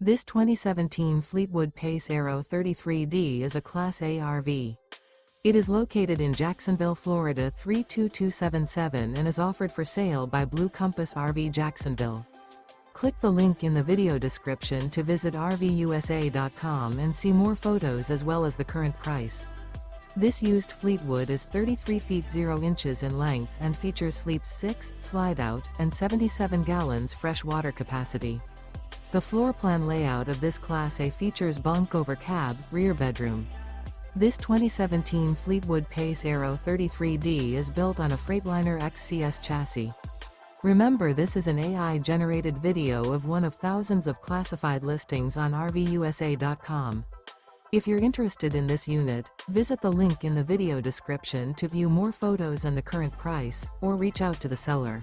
This 2017 Fleetwood Pace Arrow 33D is a Class A RV. It is located in Jacksonville, Florida 32277 and is offered for sale by Blue Compass RV Jacksonville. Click the link in the video description to visit RVUSA.com and see more photos as well as the current price. This used Fleetwood is 33 feet 0 inches in length and features sleeps 6, slide-out, and 77 gallons fresh water capacity. The floor plan layout of this Class A features bunk over cab, rear bedroom. This 2017 Fleetwood Pace Arrow 33D is built on a Freightliner XCS chassis. Remember, this is an AI-generated video of one of thousands of classified listings on RVUSA.com. If you're interested in this unit, visit the link in the video description to view more photos and the current price, or reach out to the seller.